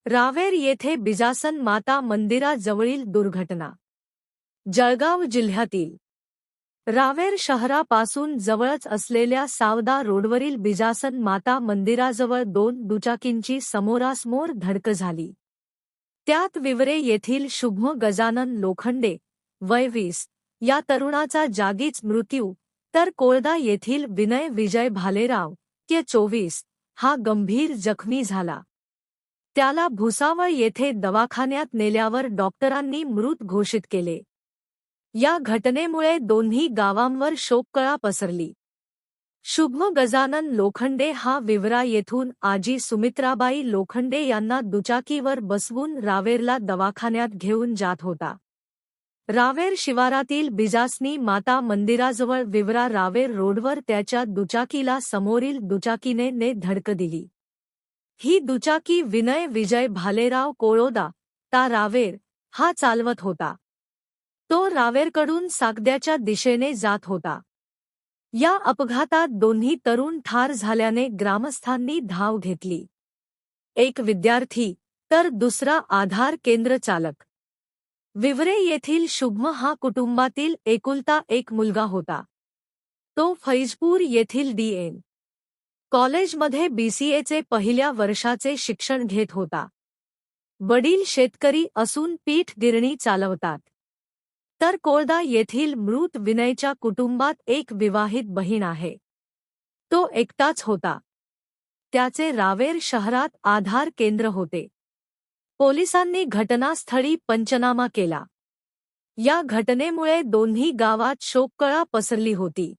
रावेर येथे बिजासन माता मंदिराजवळील दुर्घटना. जळगाव जिल्ह्यातील रावेर शहरापासून जवळच असलेल्या सावदा रोडवरील बिजासन माता मंदिराजवळ दोन दुचाकींची समोरासमोर धडक झाली. त्यात विवरे येथील शुभ गजानन लोखंडे वय 20 या तरुणाचा जागीच मृत्यू, तर कोळदा येथील विनय विजय भालेराव के 24 हा गंभीर जखमी झाला. त्याला भुसावळ येथे दवाखान्यात नेल्यावर डॉक्टरांनी मृत घोषित केले. या घटनेमुळे दोन्ही गावांवर शोककळा पसरली. शुभ गजानन लोखंडे हा विवरा येथून आजी सुमित्राबाई लोखंडे यांना दुचाकीवर बसवून रावेरला दवाखान्यात घेऊन जात होता. रावेर शिवारातील बिजासनी माता मंदिराजवळ विवरा रावेर रोडवर त्याच्या दुचाकीला समोरील दुचाकीने धडक दिली. ही दुचाकी विनय विजय भालेराव कोळोदा ता रावेर हा चालवत होता. तो रावेरकडून सागद्याच्या दिशेने जात होता. या अपघातात दोन्ही तरुण ठार झाल्याने ग्रामस्थांनी धाव घेतली. एक विद्यार्थी तर दुसरा आधार केंद्र चालक. विवरे येथील शुभ हा कुटुंबातील एकुलता एक मुलगा होता. तो फैजपूर येथील डी.एन. कॉलेजमध्ये BCAचे पहिल्या वर्षाचे शिक्षण घेत होता. वडील शेतकरी असून पीठ गिरणी चालवतात. तर कोळदा येथील मृत विनयच्या कुटुंबात एक विवाहित बहीण आहे. तो एकटाच होता. त्याचे रावेर शहरात आधार केंद्र होते. पोलिसांनी घटनास्थळी पंचनामा केला. या घटनेमुळे दोन्ही गावात शोककळा पसरली होती.